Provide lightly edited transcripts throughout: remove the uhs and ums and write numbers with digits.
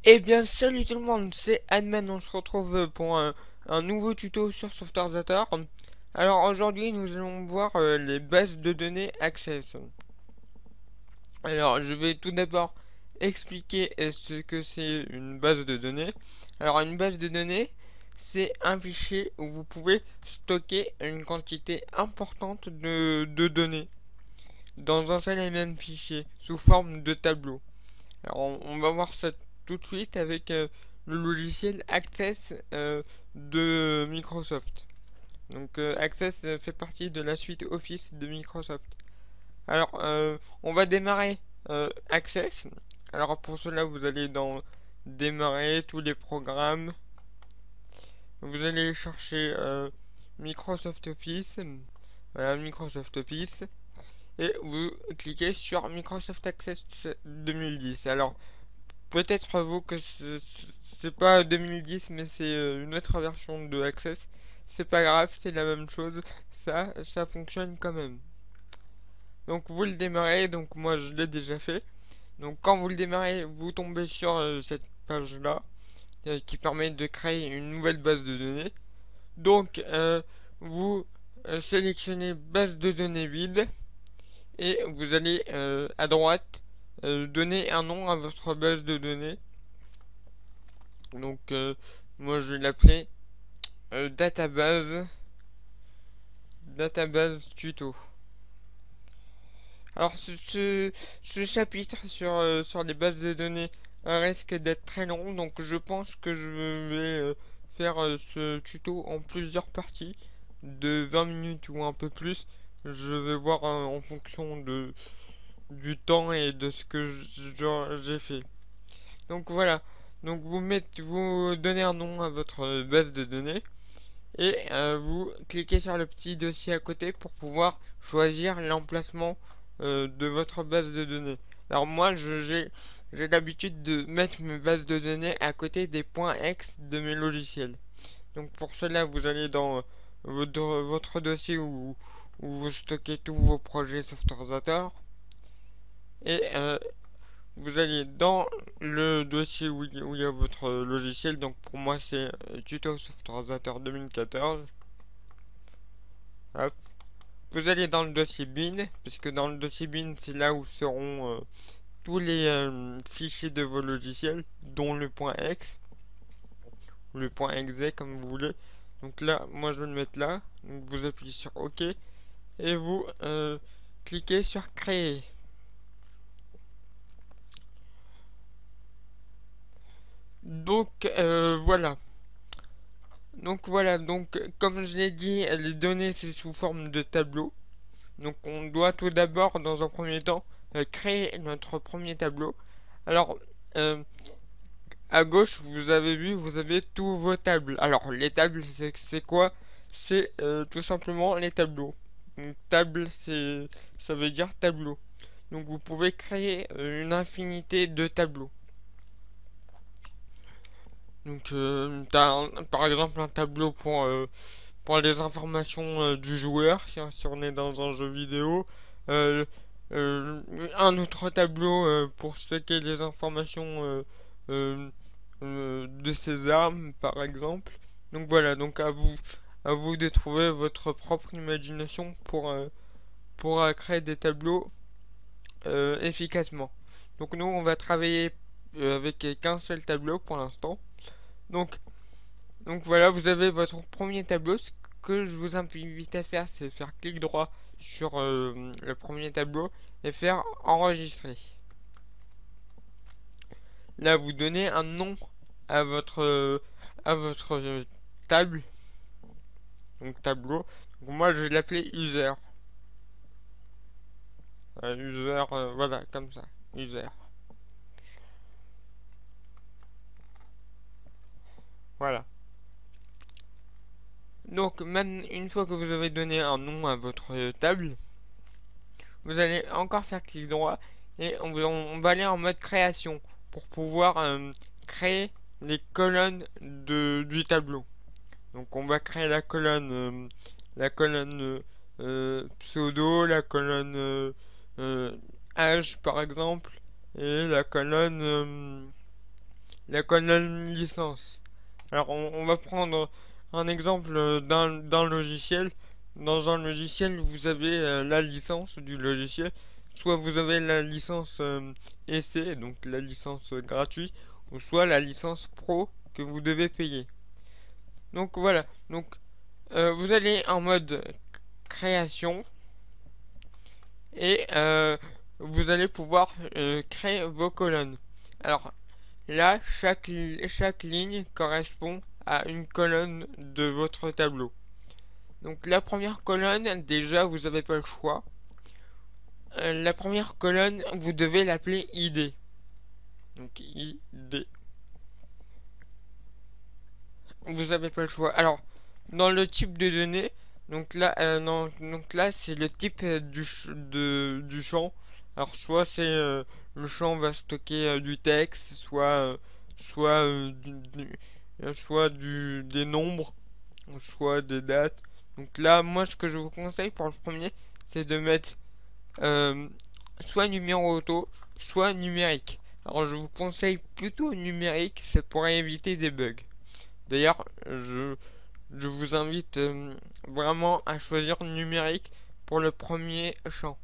Eh bien, salut tout le monde, c'est Adman, on se retrouve pour un nouveau tuto sur Softorzator. Alors aujourd'hui, nous allons voir les bases de données Access. Alors, je vais tout d'abord expliquer ce que c'est une base de données. Alors, une base de données, c'est un fichier où vous pouvez stocker une quantité importante de données dans un seul et même fichier, sous forme de tableau. Alors, on va voir ça tout de suite avec le logiciel Access de Microsoft. Donc Access fait partie de la suite Office de Microsoft. Alors on va démarrer Access. Alors pour cela vous allez dans démarrer tous les programmes. Vous allez chercher Microsoft Office. Voilà Microsoft Office. Et vous cliquez sur Microsoft Access 2010. Alors peut-être vous que c'est pas 2010 mais c'est une autre version de Access. C'est pas grave, c'est la même chose. Ça fonctionne quand même. Donc vous le démarrez, donc moi je l'ai déjà fait. Donc quand vous le démarrez, vous tombez sur cette page là qui permet de créer une nouvelle base de données. Donc vous sélectionnez base de données vide et vous allez à droite donner un nom à votre base de données. Donc moi je vais l'appeler database tuto. Alors ce chapitre sur les bases de données risque d'être très long, donc je pense que je vais faire ce tuto en plusieurs parties de 20 minutes ou un peu plus. Je vais voir en fonction du temps et de ce que j'ai fait. Donc voilà. Donc vous donnez un nom à votre base de données et vous cliquez sur le petit dossier à côté pour pouvoir choisir l'emplacement de votre base de données. Alors moi j'ai l'habitude de mettre mes bases de données à côté des points X de mes logiciels. Donc pour cela vous allez dans votre dossier où vous stockez tous vos projets Softorzator et vous allez dans le dossier où il y a votre logiciel. Donc pour moi c'est Tuto Softorzator 2014. Hop. Vous allez dans le dossier bin, puisque dans le dossier bin, c'est là où seront tous les fichiers de vos logiciels, dont le point .exe, ou le point .exe, comme vous voulez. Donc là, moi je vais le mettre là. Donc vous appuyez sur OK, et vous cliquez sur Créer. Donc voilà. Donc comme je l'ai dit, les données c'est sous forme de tableau. Donc on doit tout d'abord, dans un premier temps, créer notre premier tableau. Alors, euh, à gauche, vous avez vu, vous avez tous vos tables. Alors, les tables, c'est quoi? C'est tout simplement les tableaux. Donc, table, ça veut dire tableau. Donc, vous pouvez créer une infinité de tableaux. Donc, par exemple un tableau pour les informations du joueur, si on est dans un jeu vidéo. Euh, un autre tableau pour stocker les informations euh, de ses armes, par exemple. Donc voilà, donc à vous de trouver votre propre imagination pour créer des tableaux efficacement. Donc nous, on va travailler avec qu'un seul tableau pour l'instant. Donc, donc voilà, vous avez votre premier tableau. Ce que je vous invite à faire, c'est faire clic droit sur le premier tableau et faire enregistrer. Là, vous donnez un nom à votre table, donc tableau. Donc moi, je vais l'appeler user. User, voilà, comme ça, user. Voilà. Donc, maintenant, une fois que vous avez donné un nom à votre table, vous allez encore faire clic droit et on va aller en mode création pour pouvoir créer les colonnes du tableau. Donc on va créer la colonne pseudo, la colonne âge par exemple, et la colonne la colonne licence. Alors on va prendre un exemple d'un logiciel. Dans un logiciel, vous avez la licence du logiciel. Soit vous avez la licence essai, donc la licence gratuite, ou soit la licence pro que vous devez payer. Donc voilà. Donc vous allez en mode création et vous allez pouvoir créer vos colonnes. Alors là, chaque ligne correspond à une colonne de votre tableau. Donc la première colonne, déjà, vous n'avez pas le choix. La première colonne, vous devez l'appeler ID. Donc ID. Vous n'avez pas le choix. Alors, dans le type de données, donc là c'est le type du champ. Alors, soit c'est le champ va stocker du texte, soit des nombres, soit des dates. Donc là, moi, ce que je vous conseille pour le premier, c'est de mettre euh, soit numéro auto, soit numérique. Alors, je vous conseille plutôt numérique, ça pourrait éviter des bugs. D'ailleurs, je vous invite vraiment à choisir numérique pour le premier champ.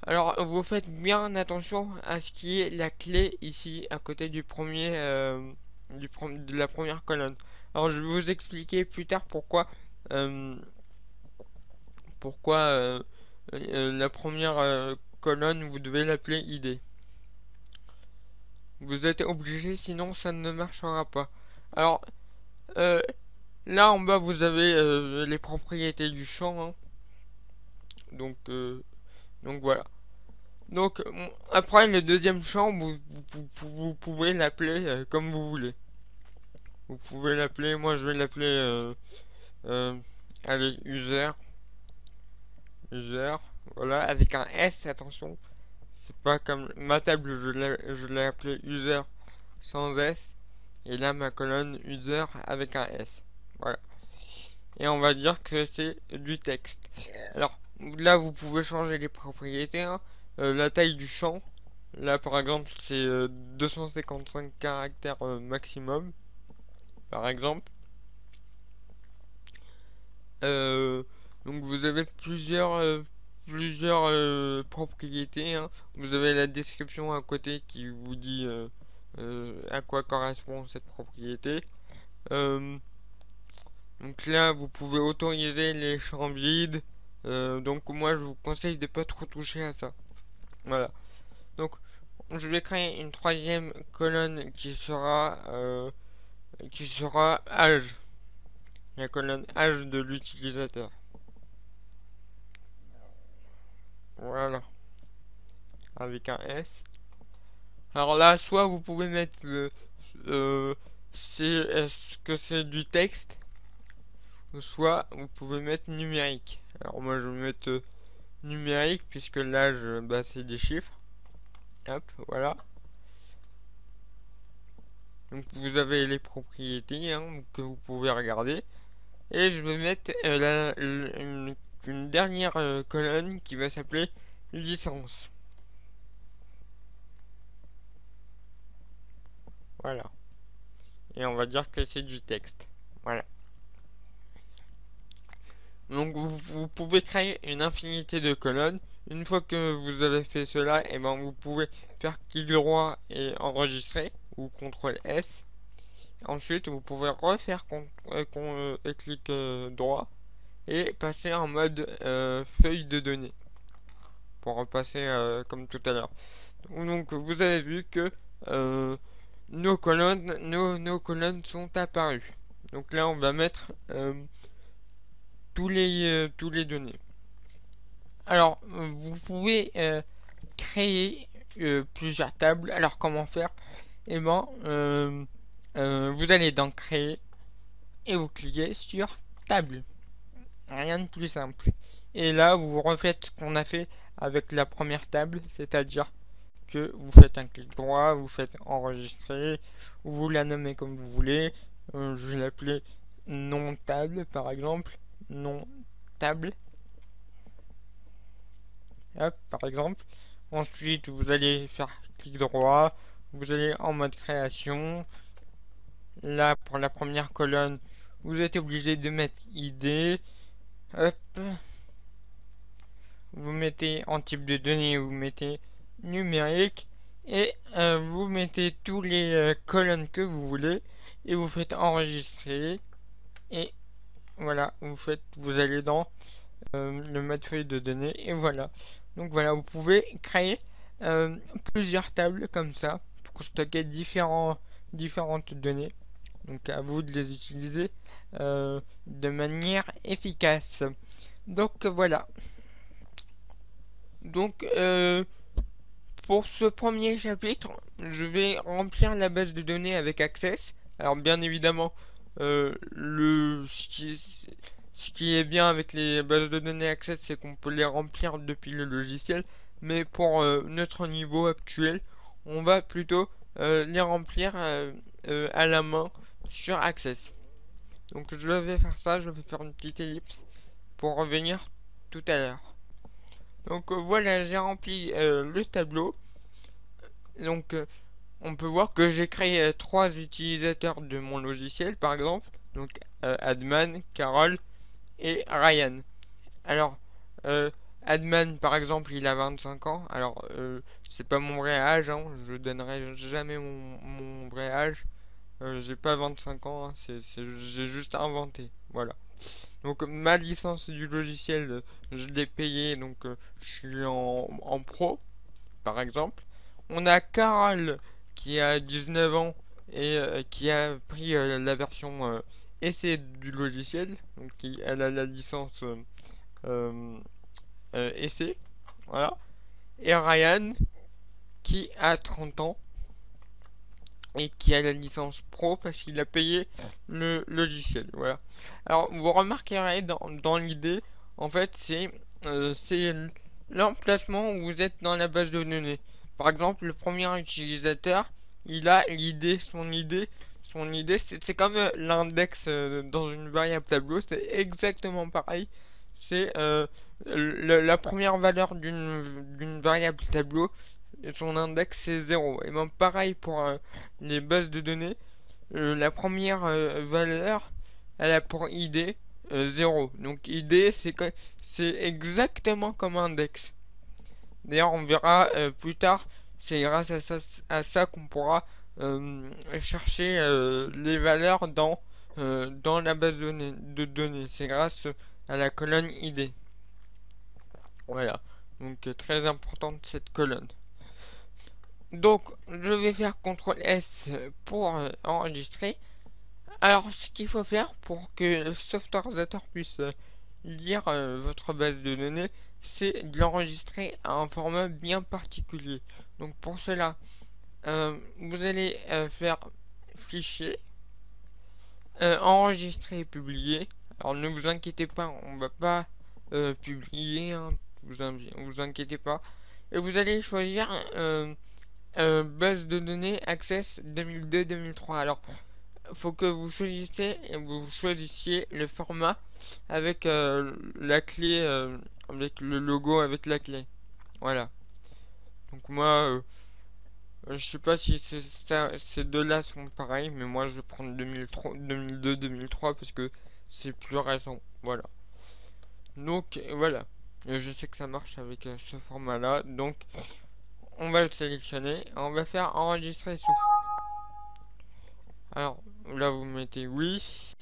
Alors, vous faites bien attention à ce qui est la clé ici, à côté du de la première colonne. Alors, je vais vous expliquer plus tard euh, pourquoi la première colonne, vous devez l'appeler ID. Vous êtes obligé, sinon ça ne marchera pas. Alors, euh, là en bas, vous avez les propriétés du champ, hein. Donc, voilà. Donc, après le deuxième champ, vous pouvez l'appeler comme vous voulez. Vous pouvez l'appeler, moi je vais l'appeler, euh, allez, user, voilà, avec un S, attention. C'est pas comme ma table, je l'ai appelé user sans S. Et là, ma colonne user avec un S. Voilà. Et on va dire que c'est du texte. Alors, là, vous pouvez changer les propriétés, hein. La taille du champ. Là, par exemple, c'est 255 caractères maximum. Par exemple. Euh, donc, vous avez plusieurs propriétés, hein. Vous avez la description à côté qui vous dit à quoi correspond cette propriété. Euh, donc là, vous pouvez autoriser les champs vides. Donc moi, je vous conseille de pas trop toucher à ça. Voilà. Donc, je vais créer une troisième colonne qui sera âge. La colonne âge de l'utilisateur. Voilà. Avec un S. Alors là, soit vous pouvez mettre euh, est-ce que c'est du texte, soit vous pouvez mettre numérique. Alors moi, je vais mettre numérique puisque l'âge, bah, c'est des chiffres. Hop, voilà. Donc vous avez les propriétés, hein, que vous pouvez regarder. Et je vais mettre une dernière colonne qui va s'appeler licence. Voilà. Et on va dire que c'est du texte. Voilà. Donc vous pouvez créer une infinité de colonnes. Une fois que vous avez fait cela, et ben vous pouvez faire clic droit et enregistrer ou CTRL S. Ensuite, vous pouvez refaire clic droit et passer en mode feuille de données pour repasser comme tout à l'heure. Donc, vous avez vu que nos colonnes sont apparues. Donc là, on va mettre tous les données. Alors, vous pouvez créer plusieurs tables. Alors, comment faire? Eh ben, vous allez dans créer et vous cliquez sur table. Rien de plus simple. Et là, vous refaites ce qu'on a fait avec la première table, c'est-à-dire que vous faites un clic droit, vous faites enregistrer, vous la nommez comme vous voulez. Je vais l'appeler non table par exemple. Non table. Hop, par exemple. Ensuite, vous allez faire clic droit, vous allez en mode création. Là, pour la première colonne, vous êtes obligé de mettre ID. Hop. Vous mettez en type de données, vous mettez numérique. Et vous mettez tous les colonnes que vous voulez. Et vous faites enregistrer. Et voilà, vous allez dans le mode feuille de données. Et voilà. Donc voilà, vous pouvez créer plusieurs tables comme ça pour stocker différentes données. Donc à vous de les utiliser de manière efficace. Donc voilà. Donc pour ce premier chapitre, je vais remplir la base de données avec Access. Alors bien évidemment, ce qui est bien avec les bases de données Access, c'est qu'on peut les remplir depuis le logiciel. Mais pour notre niveau actuel, on va plutôt les remplir à la main sur Access. Donc je vais faire ça, je vais faire une petite ellipse pour revenir tout à l'heure. Donc voilà, j'ai rempli le tableau. Donc on peut voir que j'ai créé trois utilisateurs de mon logiciel par exemple. Donc Adman, Carol et Ryan. Alors Adman par exemple il a 25 ans. Alors c'est pas mon vrai âge, hein. Je donnerai jamais mon vrai âge. J'ai pas 25 ans, hein. J'ai juste inventé. Voilà. Donc ma licence du logiciel, je l'ai payée, donc je suis en pro, par exemple. On a Carole qui a 19 ans et qui a pris la version essai du logiciel, donc elle a la licence euh, essai, voilà. Et Ryan qui a 30 ans et qui a la licence pro parce qu'il a payé le logiciel. Voilà. Alors vous remarquerez dans l'idée, en fait, c'est l'emplacement où vous êtes dans la base de données. Par exemple, le premier utilisateur, il a l'idée, son idée, c'est comme l'index dans une variable tableau, c'est exactement pareil. C'est la première valeur d'une variable tableau, son index c'est 0. Et même pareil pour les bases de données, la première valeur, elle a pour ID 0. Donc ID c'est exactement comme index. D'ailleurs on verra plus tard, c'est grâce à ça qu'on pourra chercher les valeurs dans la base de données. C'est grâce à la colonne ID. Voilà. Donc très importante cette colonne. Donc, je vais faire CTRL S pour enregistrer. Alors, ce qu'il faut faire pour que le Softorisator puisse lire votre base de données, c'est de l'enregistrer à un format bien particulier. Donc, pour cela, vous allez faire fichier, enregistrer et publier. Alors, ne vous inquiétez pas, on va pas publier, hein, vous inquiétez pas. Et vous allez choisir base de données Access 2002-2003. Alors, faut que vous choisissiez le format avec la clé, avec le logo, avec la clé. Voilà. Donc moi, je sais pas si ces deux-là sont pareils, mais moi je vais prendre 2002-2003 parce que c'est plus récent. Voilà. Donc voilà. Je sais que ça marche avec ce format-là. Donc on va le sélectionner. On va faire enregistrer sous. Alors là vous mettez oui.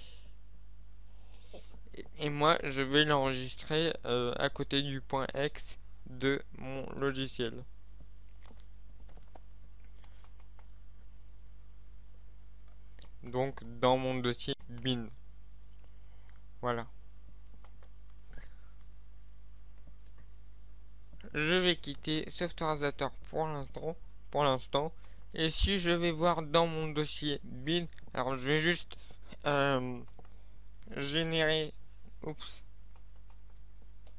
Et moi je vais l'enregistrer à côté du point X de mon logiciel. Donc dans mon dossier bin. Voilà. Je vais quitter Softorisator pour l'instant. Et si je vais voir dans mon dossier bin, alors je vais juste générer, oups,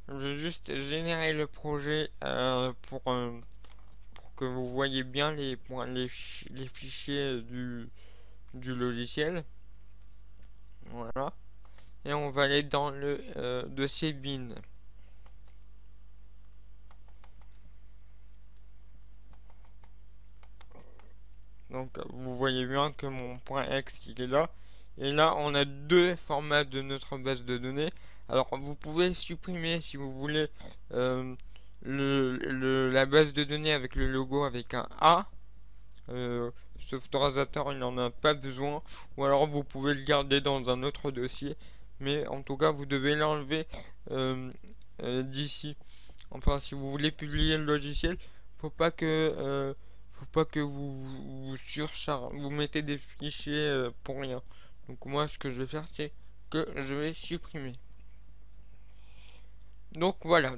je vais juste générer le projet pour que vous voyez bien les points, les fichiers du logiciel. Voilà. Et on va aller dans le dossier bin. Donc vous voyez bien que mon point .ext il est là. Et là on a deux formats de notre base de données. Alors vous pouvez supprimer si vous voulez euh, la base de données avec le logo avec un A. Softrazator il n'en a pas besoin. Ou alors vous pouvez le garder dans un autre dossier. Mais en tout cas vous devez l'enlever euh, d'ici. Enfin si vous voulez publier le logiciel, faut pas que vous surchargez, vous mettez des fichiers pour rien. Donc moi ce que je vais faire c'est que je vais supprimer. Donc voilà,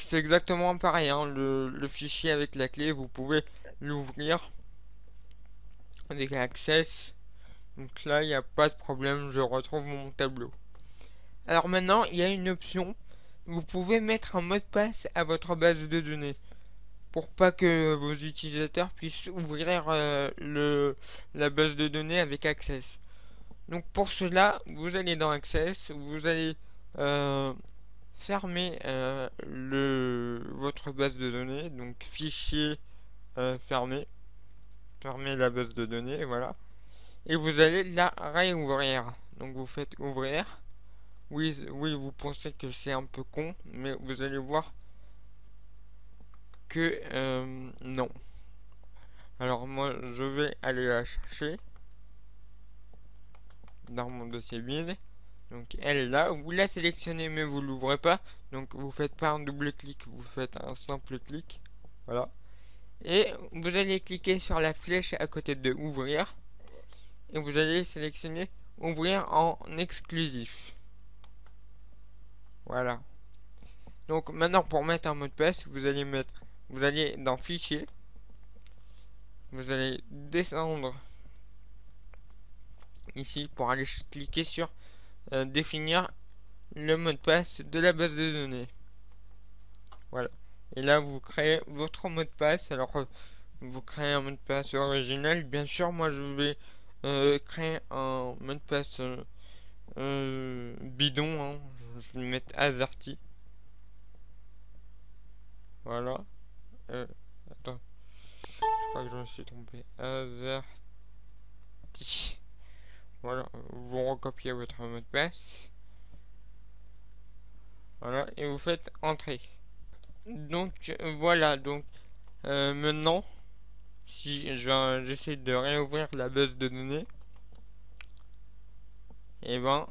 c'est exactement pareil, hein, le fichier avec la clé, vous pouvez l'ouvrir avec Access. Donc là il n'y a pas de problème, je retrouve mon tableau. Alors maintenant il y a une option, vous pouvez mettre un mot de passe à votre base de données, pour pas que vos utilisateurs puissent ouvrir la base de données avec Access. Donc pour cela, vous allez dans Access, vous allez euh, fermer votre base de données, donc fichier fermé, fermer la base de données, voilà. Et vous allez la réouvrir. Donc vous faites ouvrir. Oui, oui, vous pensez que c'est un peu con, mais vous allez voir que non. Alors moi je vais aller la chercher dans mon dossier build. Donc elle est là, vous la sélectionnez mais vous l'ouvrez pas. Donc vous faites pas un double clic, vous faites un simple clic. Voilà. Et vous allez cliquer sur la flèche à côté de ouvrir. Et vous allez sélectionner ouvrir en exclusif. Voilà. Donc maintenant pour mettre un mot de passe, vous allez dans fichier. Vous allez descendre ici pour aller cliquer sur définir le mot de passe de la base de données. Voilà. Et là, vous créez votre mot de passe. Alors, vous créez un mot de passe original. Bien sûr, moi, je vais créer un mot de passe bidon. Hein. Je vais mettre AZERTY. Voilà. Attends, je crois que je me suis trompé. AZERTY. Voilà. Vous recopiez votre mot de passe. Voilà. Et vous faites entrer. Donc, voilà. Donc, maintenant, si j'essaie de réouvrir la base de données, et ben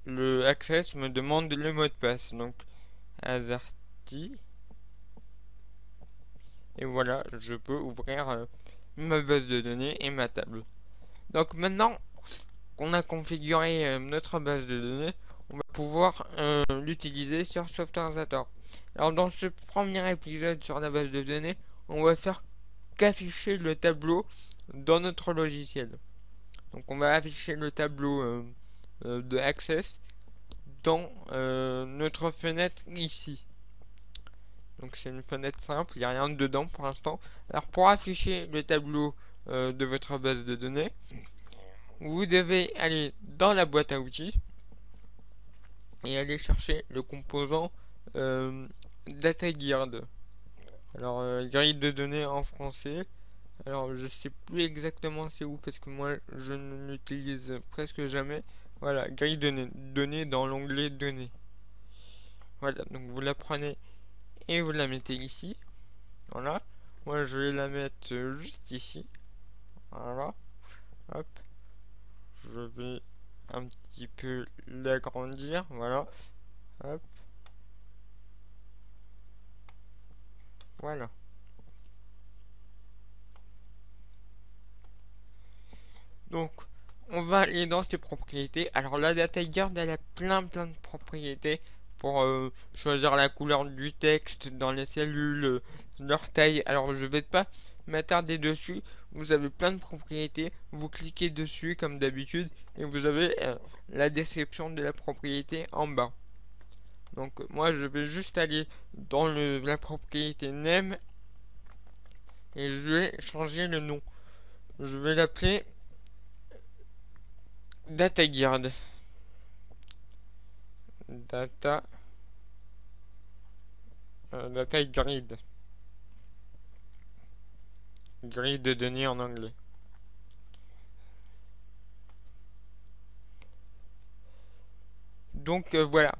le Access me demande le mot de passe. Donc AZERTY. Et voilà, je peux ouvrir ma base de données et ma table. Donc maintenant qu'on a configuré notre base de données, on va pouvoir l'utiliser sur Softrazator. Alors dans ce premier épisode sur la base de données, on va faire qu'afficher le tableau dans notre logiciel. Donc on va afficher le tableau de Access dans notre fenêtre ici. Donc c'est une fenêtre simple, il n'y a rien dedans pour l'instant. Alors pour afficher le tableau de votre base de données, vous devez aller dans la boîte à outils et aller chercher le composant DataGuard. Alors grille de données en français. Alors je sais plus exactement c'est où parce que moi je ne l'utilise presque jamais. Voilà, grille de données dans l'onglet données. Voilà, donc vous la prenez et vous la mettez ici. Voilà. Moi je vais la mettre juste ici. Voilà. Hop. Je vais un petit peu l'agrandir. Voilà. Hop. Voilà. Donc on va aller dans ses propriétés. Alors la data guard elle a plein de propriétés pour choisir la couleur du texte dans les cellules, leur taille. Alors je vais pas m'attarder dessus. Vous avez plein de propriétés. Vous cliquez dessus comme d'habitude et vous avez la description de la propriété en bas. Donc moi je vais juste aller dans la propriété name et je vais changer le nom. Je vais l'appeler DataGuard. DataGrid. grille de données en anglais. Donc voilà.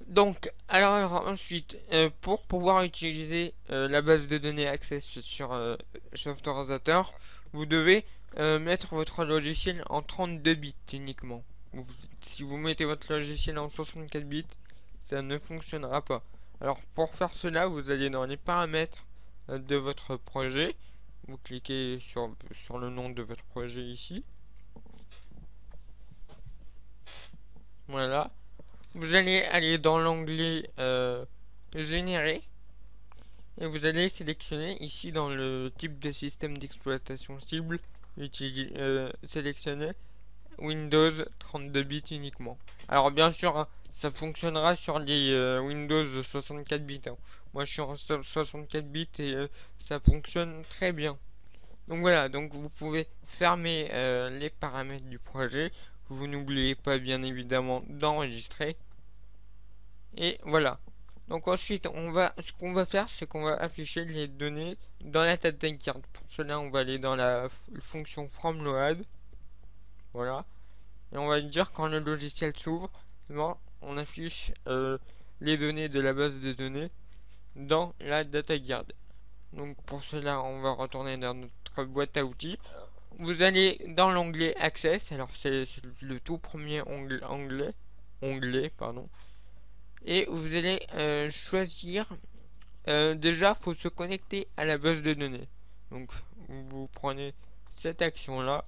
Donc, alors ensuite, pour pouvoir utiliser la base de données Access sur Softorisator, vous devez mettre votre logiciel en 32 bits uniquement. Si vous mettez votre logiciel en 64 bits, ça ne fonctionnera pas. Alors pour faire cela, vous allez dans les paramètres de votre projet, vous cliquez sur le nom de votre projet ici. Voilà. Vous allez aller dans l'onglet Générer et vous allez sélectionner ici dans le type de système d'exploitation cible, sélectionner Windows 32 bits uniquement. Alors bien sûr, hein, ça fonctionnera sur les Windows 64 bits. Hein. Moi je suis en 64 bits et ça fonctionne très bien. Donc voilà, donc vous pouvez fermer les paramètres du projet. Vous n'oubliez pas bien évidemment d'enregistrer. Et voilà. Donc ensuite, ce qu'on va faire, c'est qu'on va afficher les données dans la tête d'un carte. Pour cela, on va aller dans la fonction FromLoad. Voilà. Et on va dire quand le logiciel s'ouvre, on affiche les données de la base de données dans la data guard. Donc pour cela, on va retourner dans notre boîte à outils. Vous allez dans l'onglet Access. Alors c'est le tout premier onglet, pardon. Et vous allez choisir. Déjà, faut se connecter à la base de données. Donc vous prenez cette action là.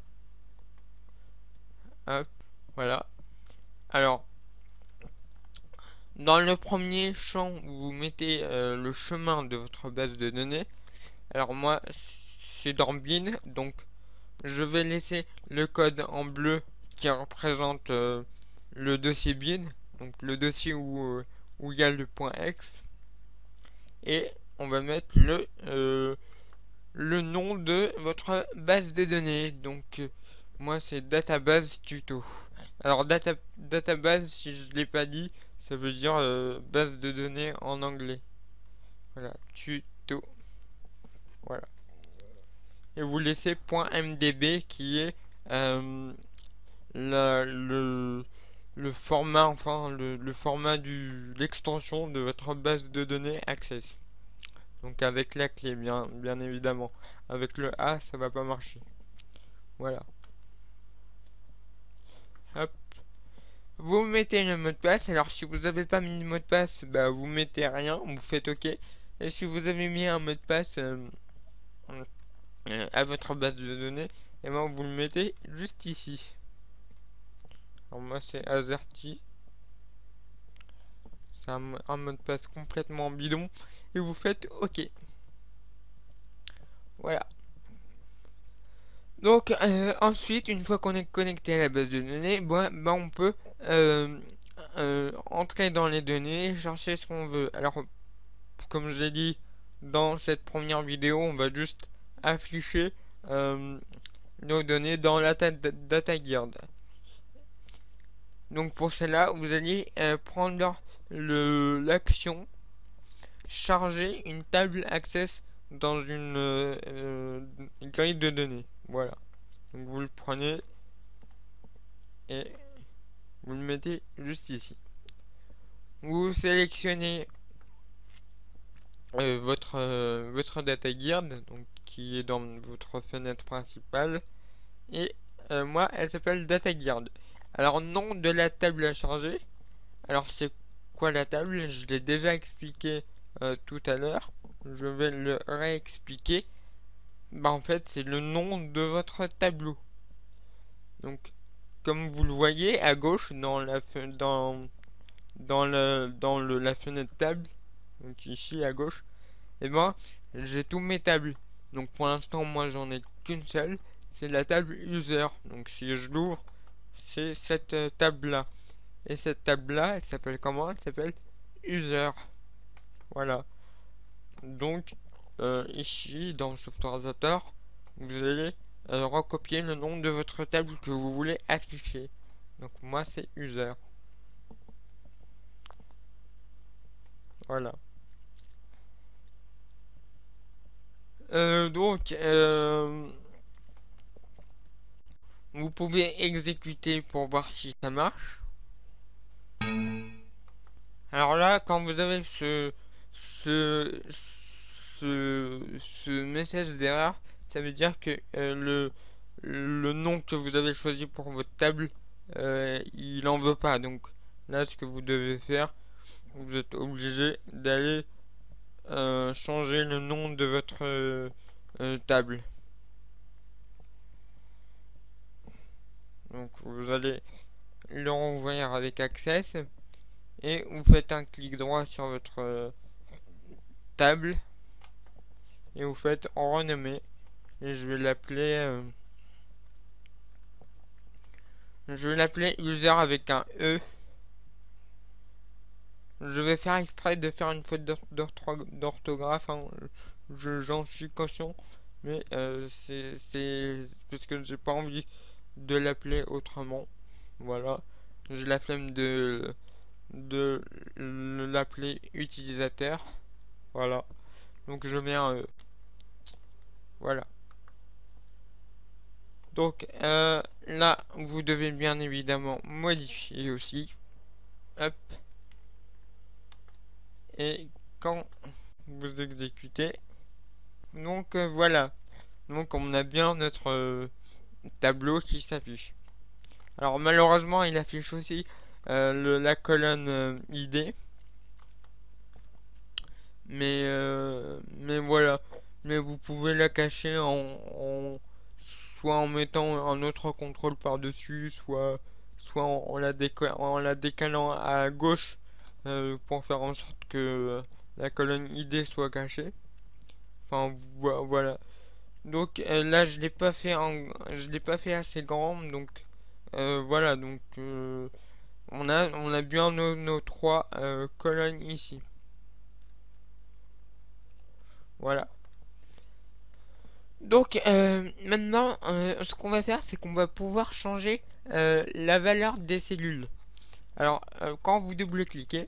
Hop, voilà. Alors dans le premier champ, vous mettez le chemin de votre base de données. Alors moi, c'est dans bin, donc je vais laisser le code en bleu qui représente le dossier bin, donc le dossier où il y a le point X. Et on va mettre le nom de votre base de données. Donc moi c'est database tuto. Alors database, si je ne l'ai pas dit, ça veut dire base de données en anglais. Voilà, tuto. Voilà. Et vous laissez .mdb qui est le format, enfin le format l'extension de votre base de données Access. Donc avec la clé, bien évidemment. Avec le A, ça va pas marcher. Voilà. Hop. Vous mettez le mot de passe. Alors si vous n'avez pas mis de mot de passe, bah vous mettez rien, vous faites OK. Et si vous avez mis un mot de passe à votre base de données, et ben vous le mettez juste ici. Alors moi c'est Azerty. C'est un mot de passe complètement bidon. Et vous faites OK. Voilà. Donc ensuite, une fois qu'on est connecté à la base de données, on peut entrer dans les données, chercher ce qu'on veut. Alors, comme je l'ai dit dans cette première vidéo, on va juste afficher nos données dans la data guard. Donc pour cela, vous allez prendre l'action charger une table Access dans une grille de données. Voilà. Donc vous le prenez et vous le mettez juste ici. Vous sélectionnez votre data guard, donc qui est dans votre fenêtre principale. Et moi, elle s'appelle data guard. Alors nom de la table à charger. Alors c'est quoi la table? Je l'ai déjà expliqué tout à l'heure. Je vais le réexpliquer. En fait, c'est le nom de votre tableau. Donc, comme vous le voyez à gauche dans la fenêtre table, donc ici à gauche, j'ai tous mes tables. Donc pour l'instant, moi j'en ai qu'une seule, c'est la table user. Donc si je l'ouvre, c'est cette table là. Et cette table là, elle s'appelle comment? Elle s'appelle user. Voilà. Donc ici dans Softorisator, vous allez recopier le nom de votre table que vous voulez afficher. Donc moi c'est user. Voilà. Donc, vous pouvez exécuter pour voir si ça marche. Alors là, quand vous avez ce, ce, ce message d'erreur, ça veut dire que le nom que vous avez choisi pour votre table, il en veut pas. Donc là, ce que vous devez faire, vous êtes obligé d'aller changer le nom de votre table. Donc vous allez le renvoyer avec Access et vous faites un clic droit sur votre table et vous faites en renommer et je vais l'appeler user avec un E. Je vais faire exprès de faire une faute d'orthographe, hein. J'en suis conscient, mais c'est parce que j'ai pas envie de l'appeler autrement. Voilà, j'ai la flemme de l'appeler utilisateur. Voilà, donc je mets un E. Voilà. Donc là, vous devez bien évidemment modifier aussi. Hop. Et quand vous exécutez, donc voilà. Donc on a bien notre tableau qui s'affiche. Alors malheureusement, il affiche aussi la colonne ID. Mais voilà. Mais vous pouvez la cacher soit en mettant un autre contrôle par-dessus, soit en la décalant à gauche pour faire en sorte que la colonne ID soit cachée. Enfin voilà. Donc là je l'ai pas fait assez grand, donc voilà. Donc on a bien nos trois colonnes ici. Voilà. Donc maintenant, ce qu'on va faire, c'est qu'on va pouvoir changer la valeur des cellules. Alors, quand vous double-cliquez,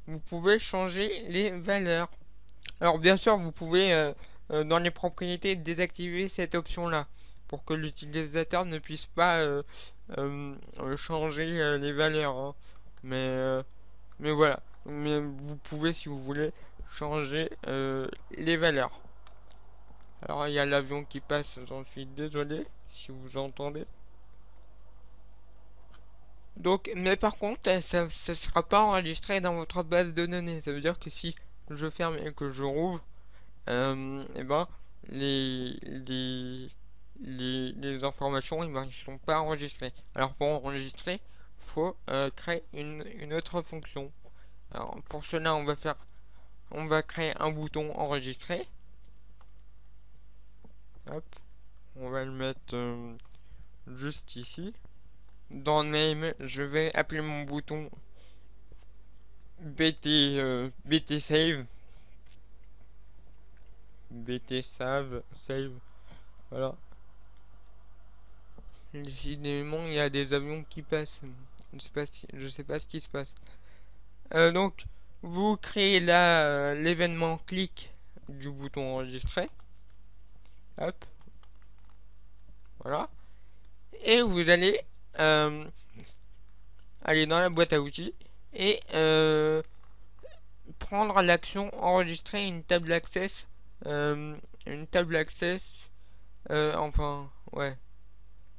vous pouvez changer les valeurs. Alors, bien sûr, vous pouvez, dans les propriétés, désactiver cette option-là, pour que l'utilisateur ne puisse pas changer les valeurs, hein. Mais, euh, mais voilà. Mais vous pouvez, si vous voulez, changer les valeurs. Alors il y a l'avion qui passe, j'en suis désolé si vous entendez. Donc, mais par contre, ça ne sera pas enregistré dans votre base de données. Ça veut dire que si je ferme et que je rouvre, et ben les, les, les informations, eh ben, ils sont pas enregistrées. Alors pour enregistrer, faut créer une autre fonction. Alors pour cela, on va créer un bouton enregistrer. Hop, on va le mettre juste ici. Dans Name, je vais appeler mon bouton BT Save. BT Save, Save. Voilà. Décidément, il y a des avions qui passent. Je sais pas ce qui se passe. Donc, vous créez là l'événement clic du bouton enregistrer. Hop. Voilà. Et vous allez aller dans la boîte à outils et prendre l'action enregistrer une table access, enfin, ouais,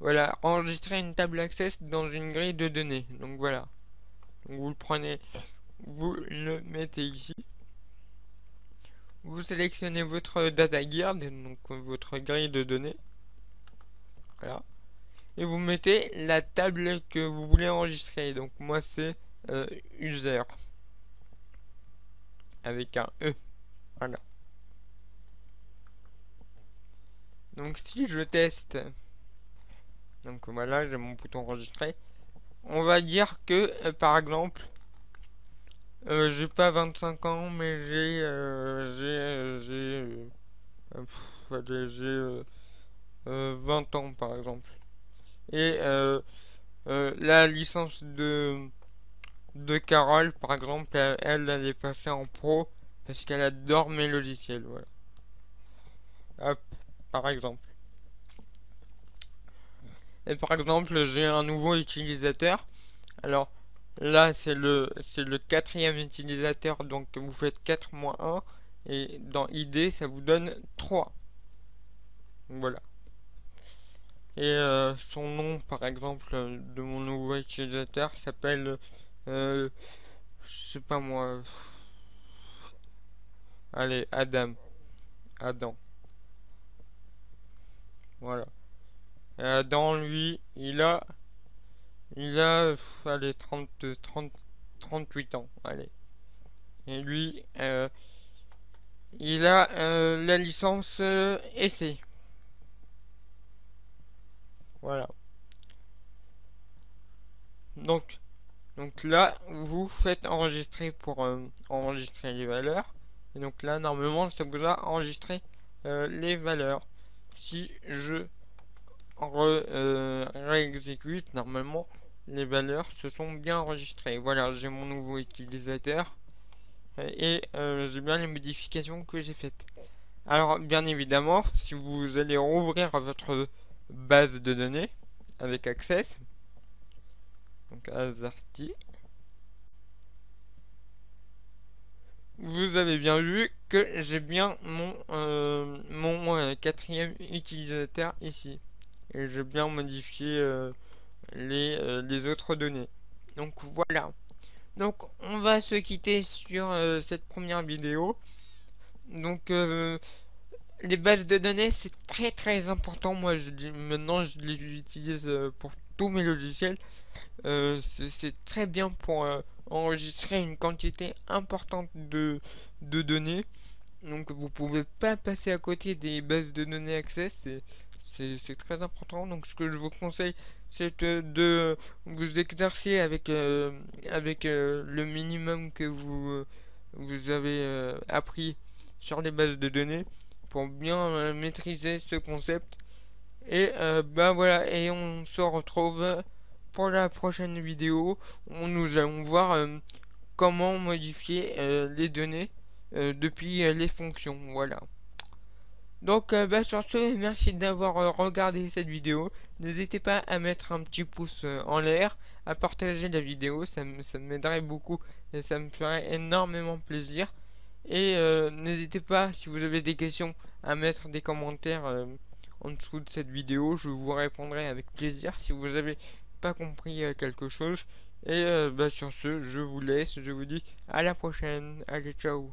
voilà, enregistrer une table access dans une grille de données. Donc voilà, donc vous le prenez, vous le mettez ici, vous sélectionnez votre data guard, donc votre grille de données, voilà, et vous mettez la table que vous voulez enregistrer. Donc moi c'est user avec un E, voilà. Donc si je teste, donc voilà, j'ai mon bouton enregistré. On va dire que, par exemple, j'ai pas 25 ans, mais j'ai 20 ans, par exemple. Et la licence de Carole, par exemple, elle est passée en pro parce qu'elle adore mes logiciels, voilà. Hop, par exemple. Et par exemple, j'ai un nouveau utilisateur. Alors là, c'est le quatrième utilisateur, donc vous faites 4 moins 1. Et dans ID, ça vous donne 3. Voilà. Et son nom, par exemple, de mon nouveau utilisateur s'appelle, je sais pas moi, allez, Adam. Adam. Voilà. Et Adam, lui, il a, allez, 38 ans. Allez. Et lui, il a la licence essai. Voilà. Donc, donc là, vous faites enregistrer pour enregistrer les valeurs. Et donc là, normalement, ça vous a enregistré les valeurs. Si je réexécute, normalement, les valeurs se sont bien enregistrées. Voilà, j'ai mon nouveau utilisateur et j'ai bien les modifications que j'ai faites. Alors, bien évidemment, si vous allez rouvrir votre base de données avec Access, donc Azarty, vous avez bien vu que j'ai bien mon quatrième utilisateur ici. Et j'ai bien modifié les autres données. Donc voilà. Donc on va se quitter sur cette première vidéo. Donc les bases de données, c'est très très important. Moi, maintenant, je les utilise pour tous mes logiciels. C'est très bien pour enregistrer une quantité importante de données. Donc, vous pouvez pas passer à côté des bases de données Access. C'est très important. Donc, ce que je vous conseille, c'est de vous exercer avec le minimum que vous avez appris sur les bases de données pour bien maîtriser ce concept. Et bah voilà, et on se retrouve pour la prochaine vidéo où nous allons voir comment modifier les données depuis les fonctions. Voilà. Donc bah, sur ce, merci d'avoir regardé cette vidéo. N'hésitez pas à mettre un petit pouce en l'air, à partager la vidéo, ça m'aiderait beaucoup et ça me ferait énormément plaisir. Et n'hésitez pas, si vous avez des questions, à mettre des commentaires en dessous de cette vidéo. Je vous répondrai avec plaisir si vous avez pas compris quelque chose. Et bah, sur ce, je vous laisse. Je vous dis à la prochaine. Allez, ciao.